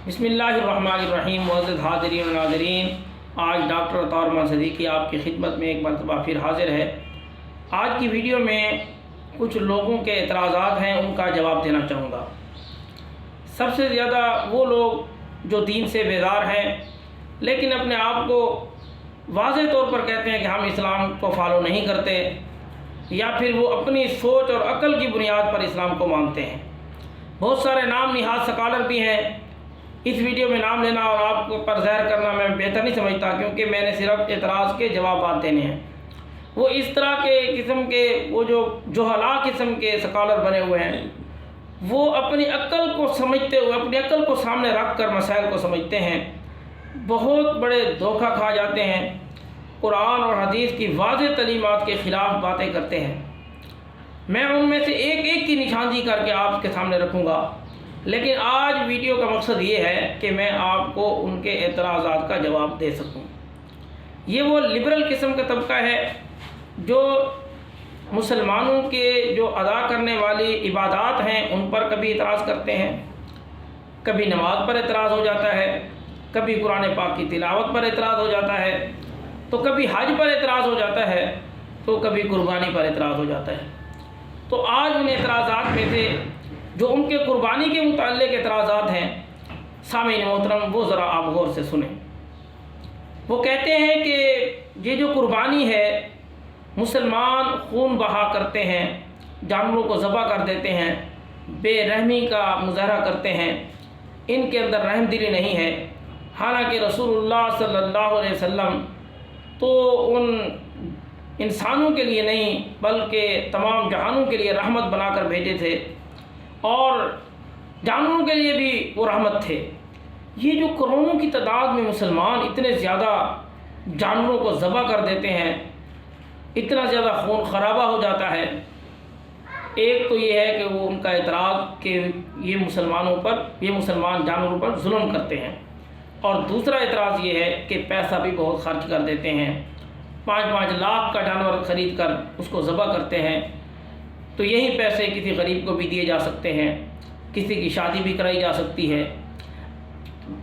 बिस्मिल्लाहिर्रहमानिर्रहीम। मुअज़्ज़ज़ हाज़िरीन व नाज़रीन, आज डॉक्टर अताउर रहमान सदीक़ी आपकी खिदमत में एक मरतबा फिर हाज़िर है। आज की वीडियो में कुछ लोगों के एतराज़ात हैं, उनका जवाब देना चाहूँगा। सबसे ज़्यादा वो लोग जो दीन से बेदार हैं लेकिन अपने आप को वाज़ेह तौर पर कहते हैं कि हम इस्लाम को फॉलो नहीं करते, या फिर वो अपनी सोच और अक्ल की बुनियाद पर इस्लाम को मानते हैं। बहुत सारे नाम निहाद स्कॉलर भी हैं। इस वीडियो में नाम लेना और आपको पर ज़ाहिर करना मैं बेहतर नहीं समझता, क्योंकि मैंने सिर्फ एतराज़ के जवाब देने हैं। वो इस तरह के किस्म के वो जो जोहला किस्म के स्कॉलर बने हुए हैं, वो अपनी अक्ल को समझते हुए, अपनी अक्ल को सामने रख कर मसाइल को समझते हैं, बहुत बड़े धोखा खा जाते हैं। कुरान और हदीस की वाज़ेह तलीमात के ख़िलाफ़ बातें करते हैं। मैं उनमें से एक एक की निशानदी करके आपके सामने रखूँगा, लेकिन आज वीडियो का मकसद ये है कि मैं आपको उनके एतराज़ात का जवाब दे सकूं। ये वो लिबरल किस्म का तबका है जो मुसलमानों के जो अदा करने वाली इबादात हैं उन पर कभी एतराज़ करते हैं, कभी नमाज पर एतराज़ हो जाता है, कभी कुरान पाक की तिलावत पर एतराज़ हो जाता है, तो कभी हज पर एतराज़ हो जाता है, तो कभी कुर्बानी पर एतराज़ हो जाता है। तो आज उन एतराज़ात में से जो उनके कुर्बानी के मुताल्लिक़ एतराज़ात हैं, सामीन मोहतरम, वो ज़रा आप गौर से सुनें। वो कहते हैं कि ये जो कुर्बानी है, मुसलमान खून बहा करते हैं, जानवरों को ज़बह कर देते हैं, बेरहमी का मुज़ाहरा करते हैं, इनके अंदर रहमदिली नहीं है। हालांकि रसूलुल्लाह सल्लल्लाहु अलैहि वसल्लम तो उन इंसानों के लिए नहीं बल्कि तमाम जहानों के लिए रहमत बनाकर भेजे थे, और जानवरों के लिए भी वो रहमत थे। ये जो करोड़ों की तादाद में मुसलमान इतने ज़्यादा जानवरों को ज़बह कर देते हैं, इतना ज़्यादा खून खराबा हो जाता है, एक तो ये है कि वो उनका एतराज़ कि ये मुसलमानों पर, ये मुसलमान जानवरों पर जुल्म करते हैं, और दूसरा एतराज़ ये है कि पैसा भी बहुत खर्च कर देते हैं। 5-5 लाख का जानवर ख़रीद कर उसको ज़बह करते हैं, तो यही पैसे किसी गरीब को भी दिए जा सकते हैं, किसी की शादी भी कराई जा सकती है।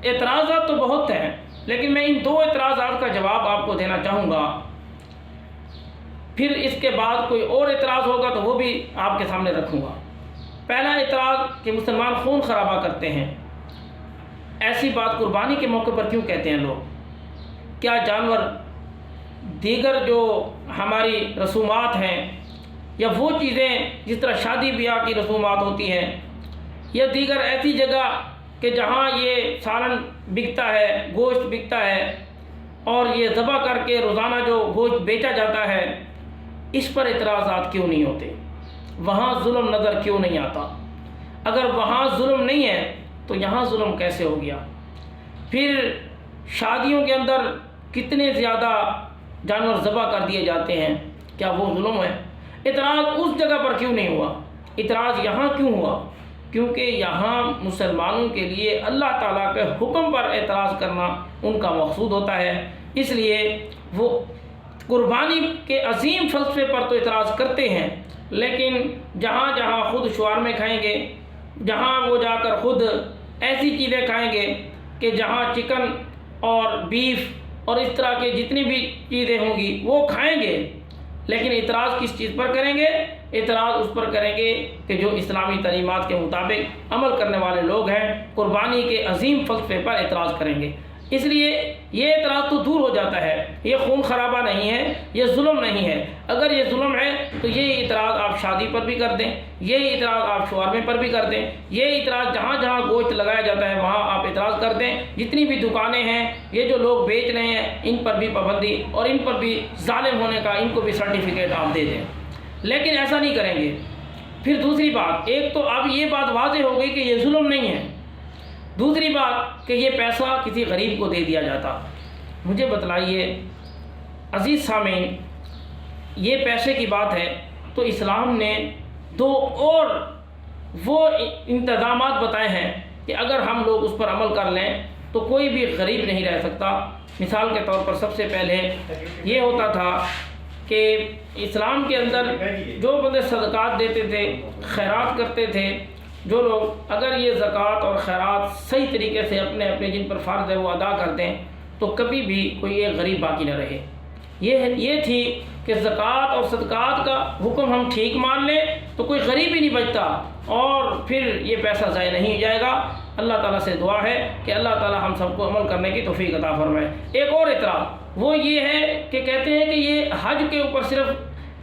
एतराज़ात तो बहुत हैं, लेकिन मैं इन दो एतराज़ात का जवाब आपको देना चाहूँगा। फिर इसके बाद कोई और एतराज़ होगा तो वो भी आपके सामने रखूँगा। पहला एतराज़ कि मुसलमान खून खराबा करते हैं। ऐसी बात कुर्बानी के मौके पर क्यों कहते हैं लोग? क्या जानवर दीगर जो हमारी रसूमात हैं, या वो चीज़ें जिस तरह शादी ब्याह की रसूमात होती हैं, या दीगर ऐसी जगह कि जहाँ ये सालन बिकता है, गोश्त बिकता है, और ये ज़बह करके रोज़ाना जो गोश्त बेचा जाता है, इस पर एतराज़ात क्यों नहीं होते? वहाँ जुल्म नज़र क्यों नहीं आता? अगर वहाँ जुल्म नहीं है तो यहाँ जुल्म कैसे हो गया? फिर शादियों के अंदर कितने ज़्यादा जानवर ज़बह कर दिए जाते हैं, क्या वो जुल्म है? इतराज़ उस जगह पर क्यों नहीं हुआ? इतराज़ यहाँ क्यों हुआ? क्योंकि यहाँ मुसलमानों के लिए अल्लाह ताला के हुक्म पर एतराज़ करना उनका मकसूद होता है, इसलिए वो कुर्बानी के अजीम फ़लसफ़े पर तो एतराज़ करते हैं, लेकिन जहाँ जहाँ ख़ुद शवारमे खाएँगे, जहाँ वो जाकर ख़ुद ऐसी चीज़ें खाएँगे कि जहाँ चिकन और बीफ और इस तरह के जितनी भी चीज़ें होंगी वो खाएँगे, लेकिन इतराज़ किस चीज़ पर करेंगे? इतराज़ उस पर करेंगे कि जो इस्लामी तलीमात के मुताबिक अमल करने वाले लोग हैं, कुर्बानी के अजीम फ़लसफ़े पर एतराज़ करेंगे। इसलिए ये एतराज़ तो दूर हो जाता है। ये खून खराबा नहीं है, ये जुल्म नहीं है। अगर ये जुल्म है तो ये इतराज़ आप शादी पर भी कर दें, ये इतराज़ आप शवारमे पर भी कर दें, ये इतराज़ जहाँ जहाँ गोश्त लगाया जाता है वहाँ आप इतराज़ कर दें। जितनी भी दुकानें हैं, ये जो लोग बेच रहे हैं, इन पर भी पाबंदी और इन पर भी ज़ालिम होने का इनको भी सर्टिफिकेट आप दे दें, लेकिन ऐसा नहीं करेंगे। फिर दूसरी बात, एक तो अब ये बात वाज़ेह हो गई कि ये जुल्म नहीं है, दूसरी बात कि ये पैसा किसी गरीब को दे दिया जाता। मुझे बतलाइए अज़ीज़ सामीन, ये पैसे की बात है तो इस्लाम ने दो और वो इंतज़ामात बताए हैं कि अगर हम लोग उस पर अमल कर लें तो कोई भी गरीब नहीं रह सकता। मिसाल के तौर पर सबसे पहले ये होता था कि इस्लाम के अंदर जो बंदे सदक़ात देते थे, खैरात करते थे, جو لوگ اگر یہ زکوٰۃ اور خیرات صحیح طریقے سے اپنے اپنے جن پر فرض ہے وہ ادا کرتے ہیں تو کبھی بھی کوئی ایک غریب باقی نہ رہے۔ یہ تھی کہ زکوٰۃ اور صدقات کا حکم ہم ٹھیک مان لیں تو کوئی غریب ہی نہیں بچتا اور پھر یہ پیسہ ضائع نہیں جائے گا۔ اللہ تعالیٰ سے دعا ہے کہ اللہ تعالیٰ ہم سب کو عمل کرنے کی توفیق عطا فرمائے۔ ایک اور اعتراض وہ یہ ہے کہ کہتے ہیں کہ یہ حج کے اوپر صرف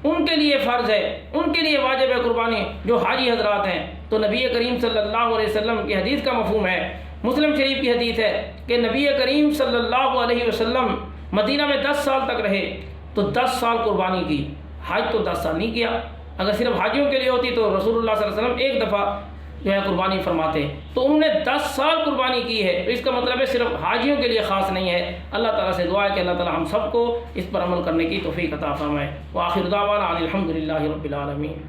ان کے لیے فرض ہے، ان کے لیے واجب ہے قربانی جو حاجی حضرات ہیں۔ تو نبی کریم صلی اللہ علیہ وسلم کی حدیث کا مفہوم ہے، مسلم شریف کی حدیث ہے کہ نبی کریم صلی اللہ علیہ وسلم مدینہ میں 10 سال تک رہے تو 10 سال قربانی کی، حج تو 10 سال نہیں کیا۔ اگر صرف حاجیوں کے لیے ہوتی تو رسول اللہ صلی اللہ علیہ وسلم ایک دفعہ جو ہے قربانی فرماتے، تو انہوں نے 10 سال قربانی کی ہے۔ تو اس کا مطلب ہے صرف حاجیوں کے لیے خاص نہیں ہے۔ اللہ تعالیٰ سے دعا ہے کہ اللہ تعالیٰ ہم سب کو اس پر عمل کرنے کی توفیق عطا فرمائے۔ وآخر دعوانا ان الحمد للہ رب العالمین۔